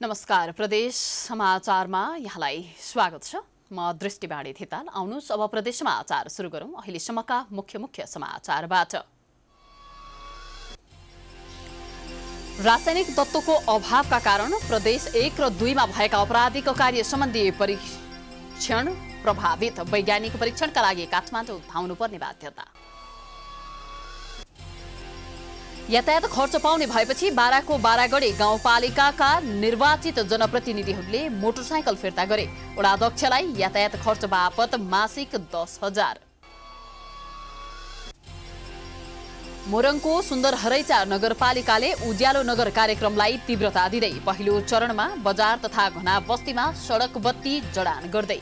नमस्कार प्रदेश समाचारमा यहाँलाई स्वागत छ। म दृष्टिबाणी थिताल। आउनुस् अब प्रदेश समाचार सुरु गरौं। अहिलेसम्मका मुख्य समाचारबाट। रासायनिक तत्त्वको अभावका कारण प्रदेश 1 र 2 मा भएका आपराधिक कार्य सम्बन्धी परीक्षण प्रभावित। वैज्ञानिक परीक्षणका लागि काठमाडौँ धाउनुपर्ने बाध्यता। यातायात खर्च पाउने भएपछि बाराको बारागढी गाउँपालिकाका निर्वाचित जनप्रतिनिधिहरूले मोटरसाइकल फिर्ता गरे। वडाध्यक्षलाई यातायात खर्च बापत मासिक 10,000। मोरङको सुन्दर हरैचा नगरपालिकाले उज्यालो नगर कार्यक्रमलाई तीव्रता दिँदै पहिलो चरणमा बजार तथा घना बस्तीमा सडक बत्ती जडान गर्दै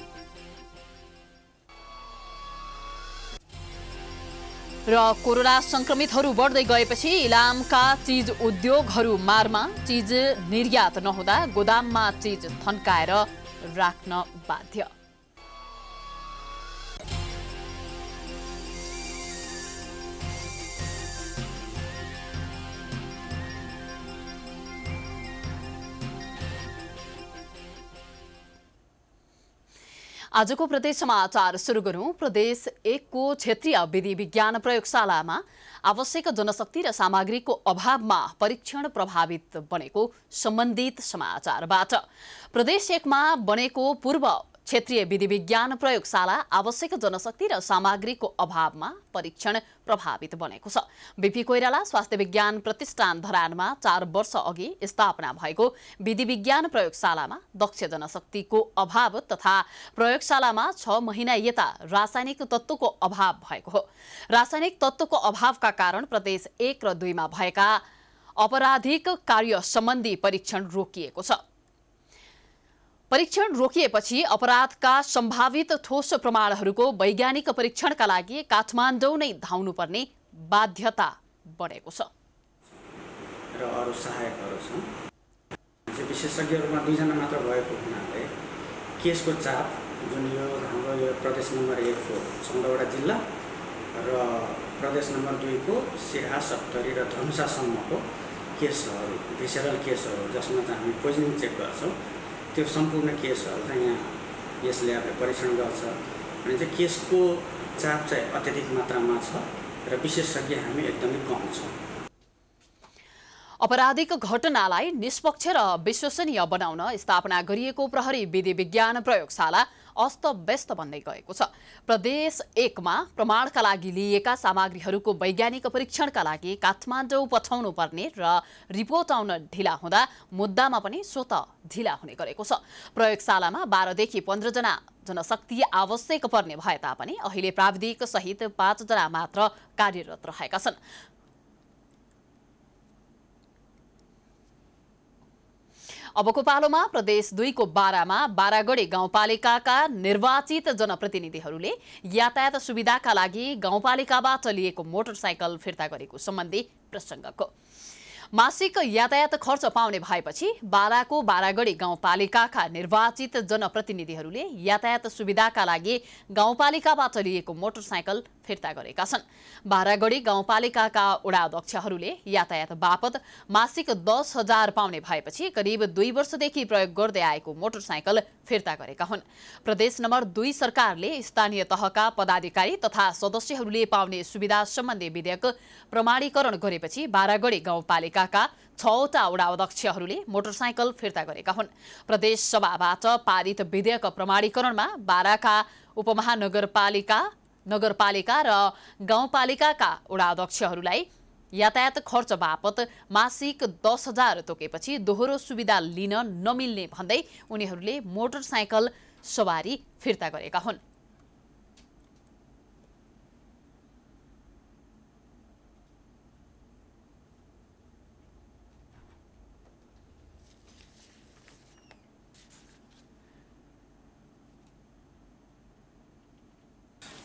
र कोरोना संक्रमितहरू बढ्दै गएपछि इलामका चीज उद्योगहरू मारमा। चीज निर्यात नहुँदा गोदाममा चीज थन्काएर राख्न बाध्य। आजको प्रदेश समाचार सुरु गरौं। प्रदेश 1 को क्षेत्रीय विधि विज्ञान प्रयोगशालामा आवश्यक जनशक्ति र सामग्रीको अभावमा परीक्षण प्रभावित बनेको सम्बन्धित समाचारबाट। प्रदेश 1 मा बनेको पूर्व क्षेत्रीय विधि विज्ञान प्रयोगशाला आवश्यक जनशक्ति र सामग्रीको अभावमा परीक्षण प्रभावित बनेको छ। बीपी कोइराला स्वास्थ्य विज्ञान प्रतिष्ठान धरानमा 4 वर्ष अघि स्थापना भएको विधि विज्ञान प्रयोगशालामा दक्ष जनशक्तिको अभाव तथा प्रयोगशालामा 6 महिना यता रासायनिक तत्त्वको अभाव भएको हो। रासायनिक तत्त्वको अभावका कारण प्रदेश 1 र 2 मा भएका अपराधिक कार्य सम्बन्धी परीक्षण रोकिएको छ। परीक्षण रोकिएपछि अपराधका सम्भावित ठोस प्रमाणहरूको वैज्ञानिक परीक्षणका लागि काठमाडौँ नै धाउनुपर्ने बाध्यता बढेको छ। र अरू सहायकहरू छन्। विशेषज्ञहरूमा 2 जना मात्र भएको हुनाले केसको चाप जुन यो हाम्रो यो प्रदेश नम्बर 1 को 14वटा जिल्ला र प्रदेश नम्बर 2 को सिराहा, सप्तरी र धनुषासम्मको केसहरू भिसेरल केसहरू जसमा चाहिँ हामी पोइजनिङ चेक गर्छौँ, त्यो सम्पूर्ण केसहरू चाहिँ यहाँ यसले अब परीक्षण गर्छ। भने चाहिँ केसको चाप चाहिँ अत्यधिक मात्रामा छ र विशेषज्ञ हामी एकदमै कम छौँ। अपराधिक घटनालाई निष्पक्ष र विश्वसनीय बनाउन स्थापना गरिएको प्रहरी विधि विज्ञान प्रयोगशाला अस्तव्यस्त बन्दै गएको छ। प्रदेश 1 मा प्रमाणका लागि लिएका सामग्रीहरूको वैज्ञानिक परीक्षणका लागि काठमाडौँ पठाउनु पर्ने र रिपोर्ट आउन ढिला हुँदा मुद्दामा पनि स्वतः ढिला हुने गरेको छ। प्रयोगशालामा 12 देखि 15 जना जनशक्ति आवश्यक पर्ने भए तापनि अहिले प्राविधिक सहित 5 जना मात्र कार्यरत रहेका छन्। अबको पालोमा प्रदेश 2 को बारामा बारागढी गाउँपालिकाका निर्वाचित जनप्रतिनिधिहरूले यातायात सुविधाका लागि गाउँपालिकाबाट लिएको मोटरसाइकल फिर्ता गरेको सम्बन्धी प्रसङ्गको मासिक यातायात खर्च पाउने भएपछि बाराको बारागढी गाउँपालिकाका निर्वाचित जनप्रतिनिधिहरूले यातायात सुविधाका लागि गाउँपालिकाबाट लिएको मोटरसाइकल फिर्ता गरेका छन्। बारागढी गाउँपालिकाका वडाध्यक्षहरूले यातायात बापत मासिक 10,000 पाउने भएपछि करिब 2 वर्षदेखि प्रयोग गर्दै आएको मोटरसाइकल फिर्ता गरेका हुन्। प्रदेश नम्बर 2 सरकारले स्थानीय तहका पदाधिकारी तथा सदस्यहरूले पाउने सुविधा सम्बन्धी विधेयक प्रमाणीकरण गरेपछि बारागढी गाउँपालिकाका 6वटा वडाध्यक्षहरूले मोटरसाइकल फिर्ता गरेका हुन्। प्रदेश सभाबाट पारित विधेयक प्रमाणीकरणमा बाराका नगरपालिका र गाउँपालिकाका वडाध्यक्षहरूलाई यातायात खर्च बापत मासिक 10,000 तोकेपछि दोहोरो सुविधा लिन नमिल्ने भन्दै उनीहरूले मोटरसाइकल सवारी फिर्ता गरेका हुन्।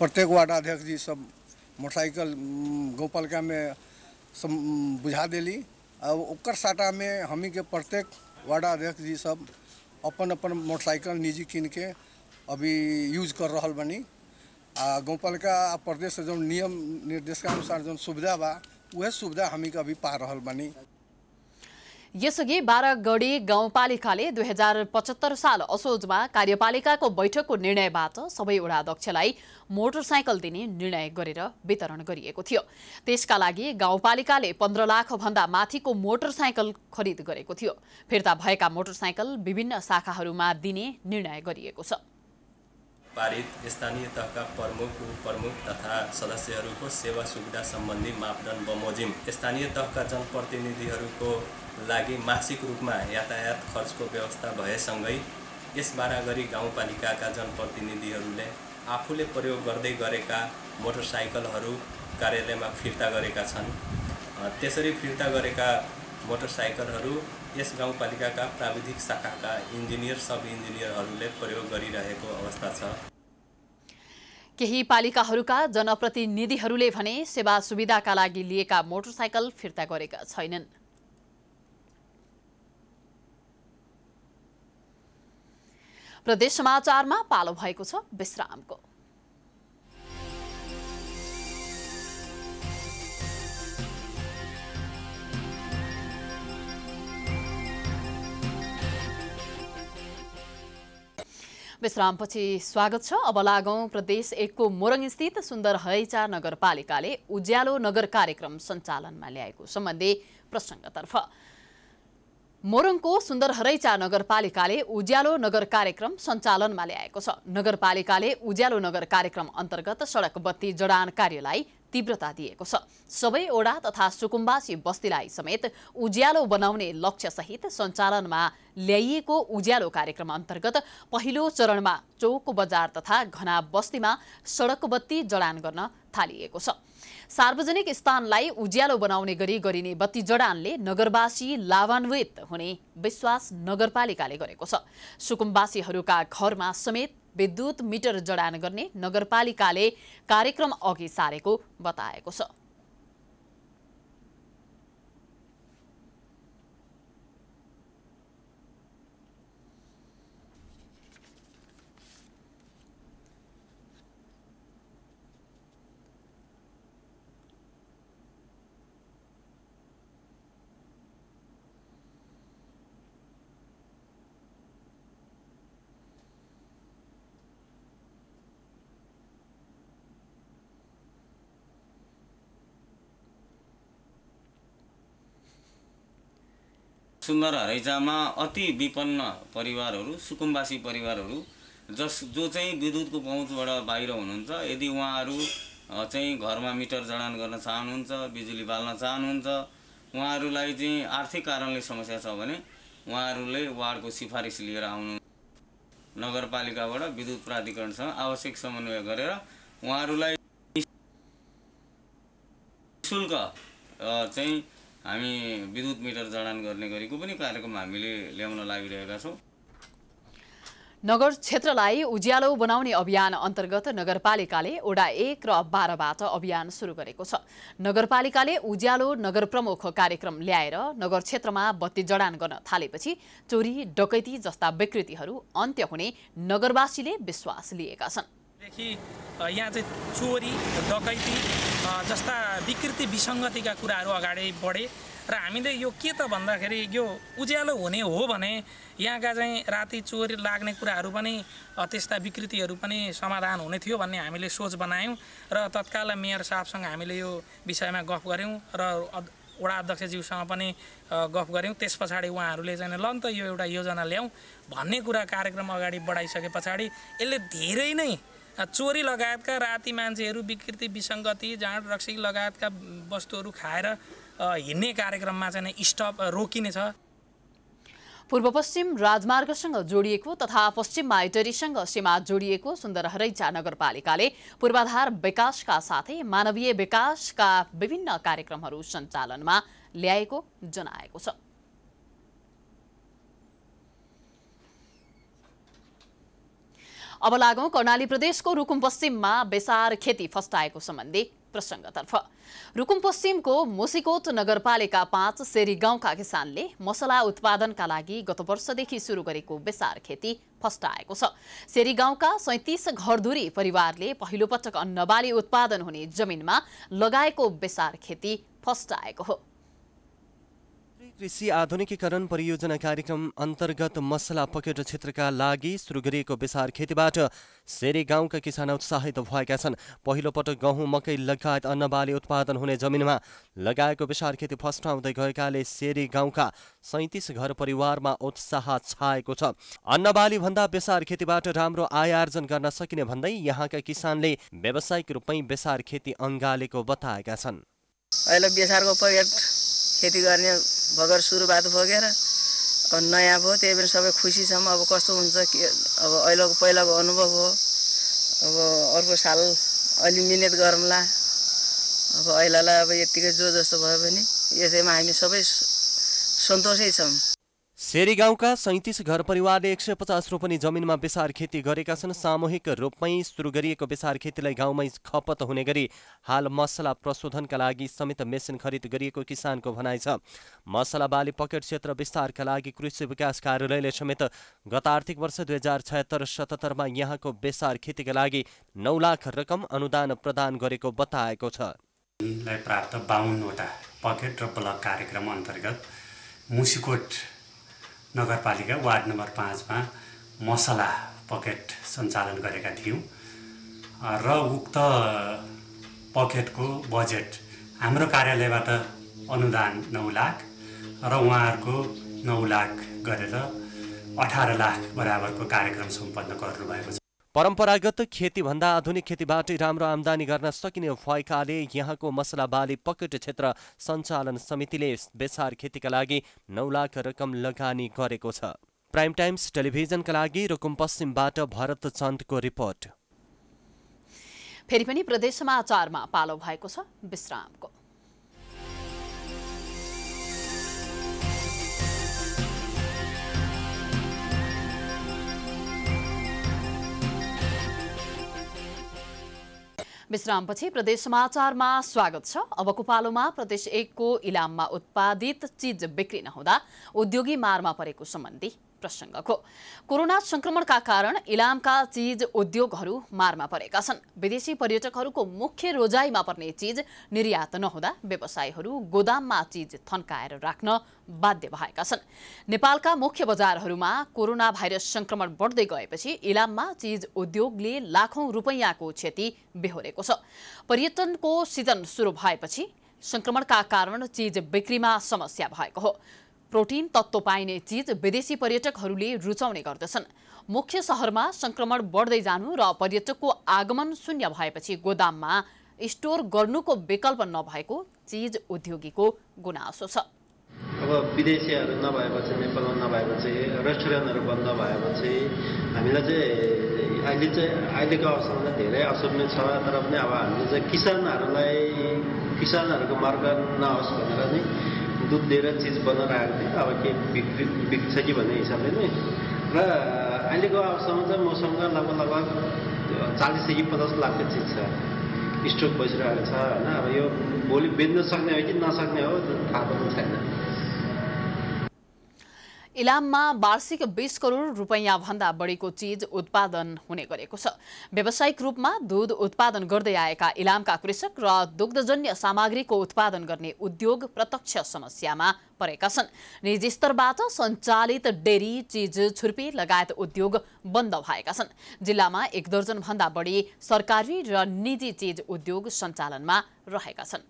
प्रत्येक वार्ड अध्यक्ष जी सब मोटरसाइकिल गाउँपालिका में बुझा देली। अब ओकर साटा में हमी के प्रत्येक वार्ड अध्यक्ष जी सब अपन अपन मोटरसाइकिल निजी किन के अभी यूज कर रहा बनी। गाउँपालिका प्रदेश से जो नियम निर्देश के अनुसार जो सुविधा बा वह सुविधा हमी के अभी पा रहा बनी। यसअघि बारागढी गाउँपालिकाले 2075 साल असोजमा कार्यपालिकाको बैठकको निर्णयबाट सबै वडा अध्यक्षलाई मोटरसाइकल दिने निर्णय गरेर वितरण गरिएको थियो। त्यसका लागि गाउँपालिकाले 15 लाख भन्दा माथिको मोटरसाइकल खरिद गरेको थियो। फिर्ता भएका मोटरसाइकल विभिन्न शाखाहरूमा दिने निर्णय गरिएको छ। पारित स्थानीय तहका प्रमुख उपप्रमुख तथा सदस्यहरूको सेवा सुविधा सम्बन्धी मापदण्ड बमोजिम स्थानीय तहका जनप्रतिनिधिहरूको लागि मासिक रूपमा यातायात खर्चको व्यवस्था भएसँगै यस बारागढी गाउँपालिकाका जनप्रतिनिधिहरूले आफूले प्रयोग गर्दै गरेका मोटरसाइकलहरू कार्यालयमा फिर्ता गरेका छन्। त्यसरी फिर्ता गरेका मोटरसाइकलहरू यस गाउँपालिकाका प्राविधिक शाखाका इन्जिनियर सब इन्जिनियरहरूले प्रयोग गरिरहेको अवस्था छ। केही पालिकाहरूका जनप्रतिनिधिहरूले भने सेवा सुविधाका लागि लिएका मोटरसाइकल फिर्ता गरेका छैनन्। प्रदेश समाचारमा पालो भएको छ विश्रामको। विश्रामपछि स्वागत छ। अब लागौं प्रदेश 1 को मोरङ स्थित सुन्दर हरैचा नगरपालिकाले उज्यालो नगर कार्यक्रम सञ्चालनमा ल्याएको सम्बन्धी प्रसङ्गतर्फ। मोरङको सुन्दर हरैचा नगरपालिकाले उज्यालो नगर कार्यक्रम सञ्चालनमा ल्याएको छ। नगरपालिकाले उज्यालो नगर कार्यक्रम अन्तर्गत सडक बत्ती जडान कार्यलाई तीव्रता दिएको छ। सबै ओडा तथा सुकुम्बासी बस्तीलाई समेत उज्यालो बनाउने लक्ष्यसहित सञ्चालनमा ल्याइएको उज्यालो कार्यक्रम अन्तर्गत पहिलो चरणमा चौक बजार तथा घना बस्तीमा सडक बत्ती जडान गर्न थालिएको छ। सार्वजनिक स्थानलाई उज्यालो बनाउने गरी गरिने बत्ती जडानले नगरवासी लाभान्वित हुने विश्वास नगरपालिकाले गरेको छ। सुकुम्बासीहरूका घरमा समेत विद्युत मिटर जडान गर्ने नगरपालिकाले कार्यक्रम अघि सारेको बताएको छ। सुन्दर हरैचामा अति विपन्न परिवारहरू सुकुम्बासी परिवारहरू जो चाहिँ विद्युतको पहुँचबाट बाहिर हुनुहुन्छ, यदि उहाँहरू चाहिँ घरमा मिटर जडान गर्न चाहनुहुन्छ, बिजुली बाल्न चाहनुहुन्छ, उहाँहरूलाई चाहिँ आर्थिक कारणले समस्या छ भने उहाँहरूले वार्डको सिफारिस लिएर आउनु, नगरपालिकाबाट विद्युत प्राधिकरणसँग आवश्यक समन्वय गरेर उहाँहरूलाई निःशुल्क चाहिँ हामी विद्युत मिटर जडान गर्ने गरेको पनि कार्यक्रम हामीले ल्याउन लागिरहेका छौँ। नगर क्षेत्रलाई उज्यालो बनाउने अभियान अन्तर्गत नगरपालिकाले वडा 1 र 12बाट अभियान सुरु गरेको छ। नगरपालिकाले उज्यालो नगर प्रमुख कार्यक्रम ल्याएर नगर क्षेत्रमा बत्ती जडान गर्न थालेपछि चोरी डकैती जस्ता विकृतिहरू अन्त्य हुने नगरवासीले विश्वास लिएका छन्। यहाँ चाहिँ चोरी डकैती जस्ता विकृति विसङ्गतिका कुराहरू अगाडि बढे र हामीले यो के त भन्दाखेरि यो उज्यालो हुने हो भने यहाँका चाहिँ राति चोरी लाग्ने कुराहरू पनि त्यस्ता विकृतिहरू पनि समाधान हुने थियो भन्ने हामीले सोच बनायौँ र तत्काल मेयर साहबसँग हामीले यो विषयमा गफ गऱ्यौँ र वडा अध्यक्षज्यूसँग पनि गफ गऱ्यौँ। त्यस पछाडि उहाँहरूले चाहिँ ल त यो एउटा योजना ल्याउँ भन्ने कुरा कार्यक्रम अगाडि बढाइसके पछाडि यसले धेरै नै चोरी लगायतका राति मान्छेहरू विकृति विसङ्गति जाँड रक्सी लगायतका वस्तुहरू खाएर हिँड्ने कार्यक्रममा चाहिँ स्टप रोकिनेछ। पूर्व पश्चिम राजमार्गसँग जोडिएको तथा पश्चिममा इटरीसँग सीमा जोडिएको सुन्दर हरैचा नगरपालिकाले पूर्वाधार विकासका साथै मानवीय विकासका विभिन्न कार्यक्रमहरू सञ्चालनमा ल्याएको जनाएको छ। अब लागौं कर्णाली प्रदेशको रुकुम पश्चिममा बेसार खेती फस्टाएको सम्बन्धी प्रसङ्गतर्फ। रुकुम पश्चिमको मुसिकोट नगरपालिका 5 सेरी गाउँका किसानले मसला उत्पादनका लागि गत वर्षदेखि सुरु गरेको बेसार खेती फस्टाएको छ। सेरी गाउँका 37 घरधुरी परिवारले पहिलो पटक अन्नबाली उत्पादन हुने जमिनमा लगाएको बेसार खेती फस्टाएको हो। कृषि आधुनिकीकरण परियोजना कार्यक्रम अन्तर्गत मसला पकेट क्षेत्रका लागि सुरु गरिएको बेसार खेतीबाट सेरी गाउँका किसान उत्साहित भएका छन्। पहिलो पटक गहुँ, मकै लगायत अन्नबाली उत्पादन हुने जमिनमा लगाएको बेसार खेती फस्टाउँदै गएकाले सेरी गाउँका 37 घर परिवारमा उत्साह छाएको छ। अन्नबाली भन्दा बेसार खेतीबाट राम्रो आय आर्जन गर्न सकिने भन्दै यहाँका किसानले व्यावसायिक रूपमै बेसार खेती अँगालेको बताएका छन्। अहिले बेसारको पकेट खेती गर्ने भगर सुरुवात भोगेर अब नयाँ भयो, त्यही पनि सबै खुसी छौँ। अब कस्तो हुन्छ के अब अहिलेको पहिलाको अनुभव हो। अब अर्को साल अलि मिहिनेत गरौँला। अब अहिलेलाई अब यत्तिकै जो जस्तो भयो भने यसैमा हामी सबै सन्तोषै छौँ। सेरी गाउँका 37 घर परिवारले 150 रोपनी जमिनमा बेसार खेती गरेका छन्। सामूहिक रूपमै सुरु गरिएको बेसार खेतीलाई गाउँमै खपत हुने गरी हाल मसला प्रशोधनका लागि समेत मेसिन खरिद गरिएको किसानको भनाइ छ। मसला बाली पकेट क्षेत्र विस्तारका लागि कृषि विकास कार्यालयले समेत गत आर्थिक वर्ष 2076-77 यहाँको बेसार खेतीका लागि 9 लाख रकम अनुदान प्रदान गरेको बताएको छ। प्राप्त 52वटा पकेट र ब्लक कार्यक्रम अन्तर्गत मुसिकोट नगरपालिका वार्ड नम्बर 5 मा मसला पकेट सञ्चालन गरेका थियौँ र उक्त पकेटको बजेट हाम्रो कार्यालयबाट अनुदान 9 लाख र उहाँहरूको 9 लाख गरेर 18 लाख बराबरको कार्यक्रम सम्पन्न गर्नुभएको छ। परम्परागत खेतीभन्दा आधुनिक खेतीबाटै राम्रो आम्दानी गर्न सकिने भएकाले यहाँको मसला बाली पकेट क्षेत्र सञ्चालन समितिले बेसार खेतीका लागि 9 लाख रकम लगानी गरेको छ। प्राइम टाइम्स टेलिभिजनका लागि रुकुम पश्चिमबाट भरत चन्दको रिपोर्ट। फेरि पनि प्रदेश समाचारमा पालो भएको छ विश्रामको। विश्रामपछि प्रदेश समाचारमा स्वागत छ। अबको पालोमा प्रदेश 1 को इलाममा उत्पादित चीज बिक्री नहुँदा उद्योगी मारमा परेको सम्बन्धी प्रसङ्गको। कोरोना संक्रमणका कारण इलामका चीज उद्योगहरू मारमा परेका छन्। विदेशी पर्यटकहरूको मुख्य रोजाइमा पर्ने चीज निर्यात नहुँदा व्यवसायीहरू गोदाममा चीज थन्काएर राख्न बाध्य भएका छन्। नेपालका मुख्य बजारहरूमा कोरोना भाइरस संक्रमण बढ्दै गएपछि इलाममा चीज उद्योगले लाखौं रुपैयाँको क्षति बेहोरेको छ। पर्यटनको सिजन सुरु भएपछि संक्रमणका कारण चीज बिक्रीमा समस्या भएको हो। प्रोटिन तत्त्व पाइने चीज विदेशी पर्यटकहरूले रुचाउने गर्दछन्। मुख्य शहरमा संक्रमण बढ्दै जानु र पर्यटकको आगमन शून्य भएपछि गोदाममा स्टोर गर्नुको विकल्प नभएको चीज उद्योगीको गुनासो छ। अब विदेशीहरू नभएपछि, नेपालमा नभएपछि, रेस्टुरेन्टहरू बन्द भएपछि हामीलाई चाहिँ अहिलेको अवस्थामा धेरै असर नै छ। तर पनि अब हामीले चाहिँ किसानहरूको मार्ग नहोस् भनेर नै दुध दिएर चिज बनाइरहेको थियो। अब के बिग्छ कि भन्ने हिसाबले नै र अहिलेको अवस्थामा चाहिँ मसँग लगभग 40 कि 50 लाखको चिज छ, स्टक बसिरहेको छ होइन। अब यो भोलि बेच्न सक्ने हो कि नसक्ने हो थाहा पनि छैन। इलाममा वार्षिक 20 करोड रुपैयाँ भन्दा बढीको चीज उत्पादन हुने गरेको छ। व्यावसायिक रूपमा दूध उत्पादन गर्दै आएका इलामका कृषक र दुग्धजन्य सामग्रीको उत्पादन गर्ने उद्योग प्रत्यक्ष समस्यामा परेका छन्। निजी स्तरबाट सञ्चालित डेरी, चीज छुर्पी लगायत उद्योग बन्द भएका छन्। जिल्लामा 1 दर्जन भन्दा बढी सरकारी र निजी चीज उद्योग सञ्चालनमा रहेका छन्।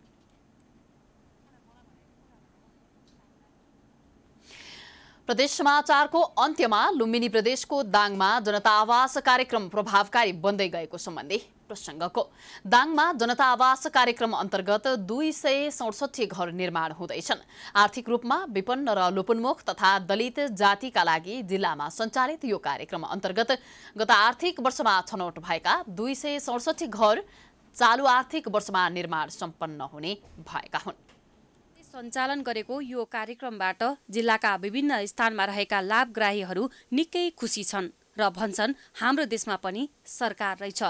प्रदेश समाचारको अन्त्यमा लुम्बिनी प्रदेशको दाङमा जनता आवास कार्यक्रम प्रभावकारी बन्दै गएको सम्बन्धी प्रसङ्गको। दाङमा जनता आवास कार्यक्रम अन्तर्गत 267 घर निर्माण हुँदैछन्। आर्थिक रूपमा विपन्न र लोपोन्मुख तथा दलित जातिका लागि जिल्लामा सञ्चालित यो कार्यक्रम अन्तर्गत गत आर्थिक वर्षमा छनौट भएका 267 घर चालु आर्थिक वर्षमा निर्माण सम्पन्न हुने भएका हुन्। सञ्चालन गरेको यो कार्यक्रमबाट जिल्लाका विभिन्न स्थानमा रहेका लाभग्राहीहरू निकै खुसी छन् र भन्छन् हाम्रो देशमा पनि सरकार रहेछ।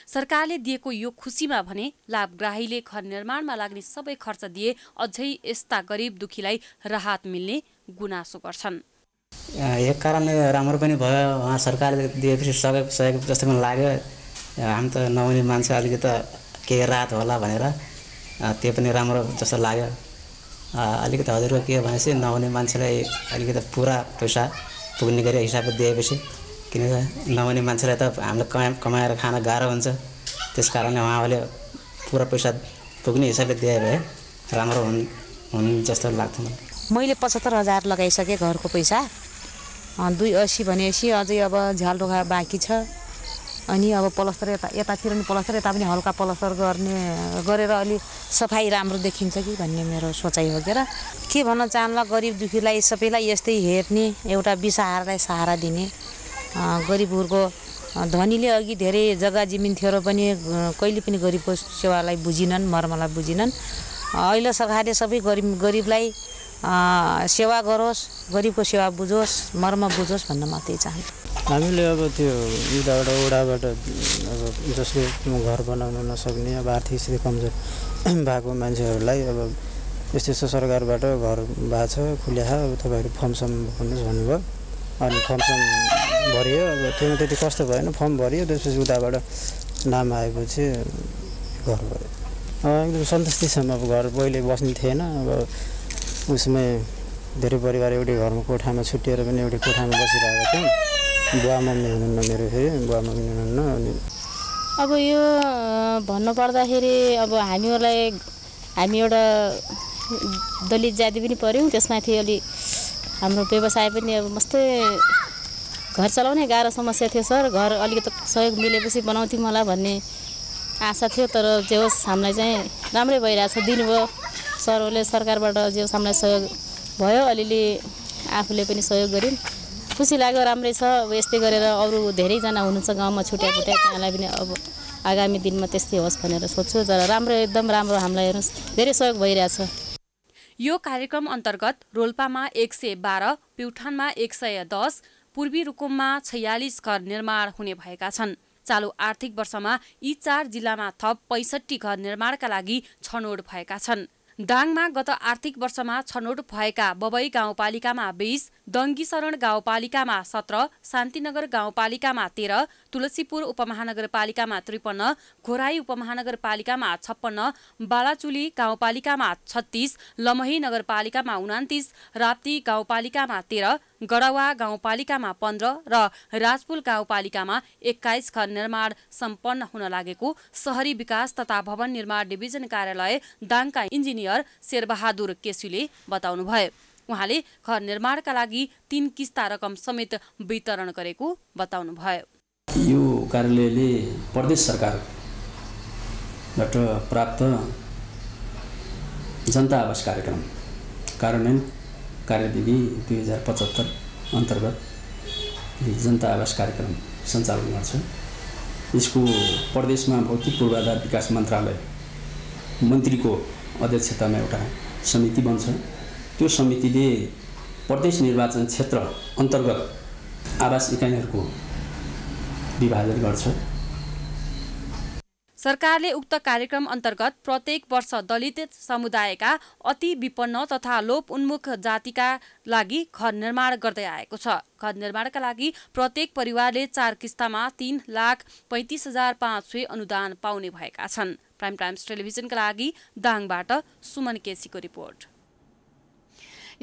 सरकारले दिएको यो खुसीमा भने लाभग्राहीले घर निर्माणमा लाग्ने सबै खर्च दिए अझै यस्ता गरिब दुखीलाई राहत मिल्ने गुनासो गर्छन्। एक कारणले राम्रो पनि भयो, उहाँ सरकारले दिएपछि सहयोग जस्तो पनि लाग्यो। हामी त नहुने मान्छे अलिकति केही राहत होला भनेर त्यो पनि राम्रो जस्तो लाग्यो। अलिकति हजुरको के भनेपछि नहुने मान्छेलाई अलिकति पुरा पैसा पुग्ने गरी हिसाबले दिएपछि किनकि नहुने मान्छेलाई त हामीले कमाएर खान गाह्रो हुन्छ, त्यस कारणले उहाँले पुरा पैसा पुग्ने हिसाबले दिए भए राम्रो हुन् जस्तो लाग्छ मलाई। मैले 75,000 लगाइसकेँ घरको पैसा, 280 भनेपछि अझै अब झ्याल ढोका बाँकी छ। अनि अब प्लस्तर यतातिर नि प्लस्तर, यता पनि हल्का प्लस्तर गरेर अलि सफाइ राम्रो देखिन्छ कि भन्ने मेरो सोचाइ हो के भन्न चाहन्ला। गरिब दुखीलाई सबैलाई यस्तै हेर्ने, एउटा बिसहारालाई सहारा दिने। गरिबहरूको धनीले अघि धेरै जग्गा जमिन थियो र पनि कहिले पनि गरिबको सेवालाई बुझिनन्, मर्मलाई बुझिनन्। अहिले सरकारले सबै गरिबलाई सेवा गरोस्, गरिबको सेवा बुझोस्, मर्म बुझोस् भन्न म त्यही चाहन्छु। हामीले अब त्यो उडाबाट अब जसले घर बनाउन नसक्ने, अब आर्थिक स्थिति कमजोर भएको मान्छेहरूलाई अब यस्तो यस्तो सरकारबाट घर भएको छ खुल्या, अब तपाईँहरू फर्मसम भन्नुहोस् भन्नुभयो। अनि फर्मसम भरियो, अब त्यसमा त्यति कस्तो भएन, फर्म भरियो, त्यसपछि उताबाट नाम आएपछि घर भयो। एकदम सन्तुष्टि छौँ। अब घर पहिले बस्ने थिएन, अब उसमै धेरै परिवार एउटै घरमा कोठामा छुट्टिएर पनि एउटै कोठामा बसिरहेको थियौँ। बुवा मम्मी हुनुहुन्न मेरो, फेरि बुवा मम्मी हुनुहुन्न। अनि अब यो भन्नुपर्दाखेरि अब हामी एउटा दलित जाति पनि पऱ्यौँ, त्यसमाथि अलि हाम्रो व्यवसाय पनि अब मस्तै घर चलाउने गाह्रो समस्या थियो सर। घर अलिकति सहयोग मिलेपछि बनाउँथ्यौँ होला भन्ने आशा थियो, तर जे होस् हामीलाई चाहिँ राम्रै भइरहेछ। दिनुभयो सरहरूले, सरकारबाट जे होस् हामीलाई सहयोग भयो, अलिअलि आफूले पनि सहयोग गऱ्यौँ, खुसी लाग्यो, राम्रै छ। अब यस्तै गरेर अरू धेरैजना हुनुहुन्छ गाउँमा छुट्या त्यहाँलाई पनि अब आगामी दिनमा त्यस्तै होस् भनेर सोध्छु। तर राम्रो, एकदम राम्रो, हामीलाई हेर्नुहोस् धेरै सहयोग भइरहेछ। यो कार्यक्रम अन्तर्गत रोल्पामा 112, प्युठानमा 110, पूर्वी रुकुममा 46 घर निर्माण हुने भएका छन्। चालु आर्थिक वर्षमा यी 4 जिल्लामा थप 65 घर निर्माणका लागि छनौट भएका छन्। दाङमा गत आर्थिक वर्षमा छनौट भएका बबई गाउँपालिकामा 20, दङ्गीशरण गाउँपालिकामा 17, शान्तिनगर गाउँपालिकामा 13, तुलसीपुर उपमहानगरपालिकामा 53, घोराई उपमहानगरपालिकामा 56, बालाचुली गाउँपालिकामा 36, लमही नगरपालिकामा 29, राप्ती गाउँपालिकामा 13, गडवा गाउँपालिकामा 15 र राजपुल गाउँपालिकामा 21 घर निर्माण सम्पन्न हुन लागेको शहरी विकास तथा भवन निर्माण डिभिजन कार्यालय दाङका इन्जिनियर शेरबहादुर केसीले बताउनुभयो। उहाँले घर निर्माणका लागि 3 किस्ता रकम समेत वितरण गरेको बताउनुभयो। यो कार्यालयले प्रदेश सरकारबाट प्राप्त जनता आवास कार्यक्रम कार्यान्वयन कार्यविधि 2075 अन्तर्गत जनता आवास कार्यक्रम सञ्चालन गर्छ। यसको प्रदेशमा भौतिक पूर्वाधार विकास मन्त्रालय मन्त्रीको अध्यक्षतामा एउटा समिति बन्छ। त्यो समितिले प्रदेश निर्वाचन क्षेत्र अन्तर्गत आवास इकाइहरूको विभाजन गर्छ। सरकारले उक्त कार्यक्रम अन्तर्गत प्रत्येक वर्ष दलित समुदायका अति विपन्न तथा लोप उन्मुख जातिका लागि घर निर्माण गर्दै आएको छ। घर निर्माणका लागि प्रत्येक परिवारले 4 किस्तामा 3,35,500 अनुदान पाउने भएका छन्। प्राइम टाइम्स टेलिभिजनका लागि दाङबाट सुमन केसीको रिपोर्ट।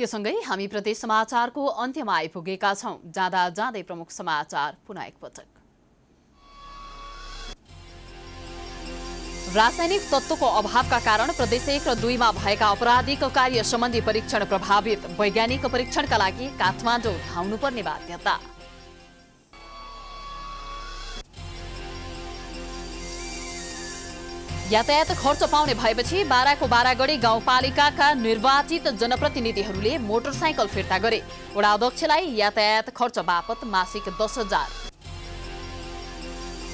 यो सँगै हामी प्रदेश समाचारको अन्त्यमा आइपुगेका छौं। जाँदा जाँदै प्रमुख समाचार पुनः एकपटक। रासायनिक तत्त्वको अभावका कारण प्रदेश 1 र 2 मा भएका आपराधिक कार्य सम्बन्धी परीक्षण प्रभावित। वैज्ञानिक परीक्षणका लागि काठमाडौँ धाउनुपर्ने बाध्यता। यातायात खर्च पाउने भएपछि बाराको बारागढी गाउँपालिकाका निर्वाचित जनप्रतिनिधिहरूले मोटरसाइकल फिर्ता गरे। वडा अध्यक्षलाई यातायात खर्च बापत मासिक 10,000।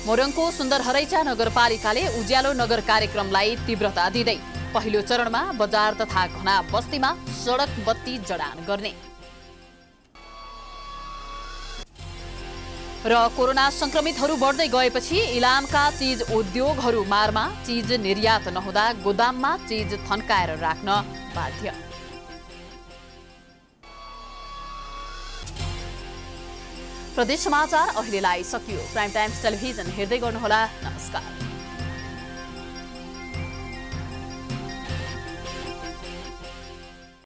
मोरङको सुन्दरहरैचा नगरपालिकाले उज्यालो नगर कार्यक्रमलाई तीव्रता दिँदै पहिलो चरणमा बजार तथा घना बस्तीमा सडक बत्ती जडान गर्ने र कोरोना संक्रमितहरू बढ्दै गएपछि इलामका चीज उद्योगहरू मारमा चीज निर्यात नहुँदा गोदाममा चीज थन्काएर राख्न बाध्य। प्रदेश समाचार अहिलेलाई सकियो। प्राइम टाइम्स टेलिभिजन हेर्दै गर्नुहोला। नमस्कार।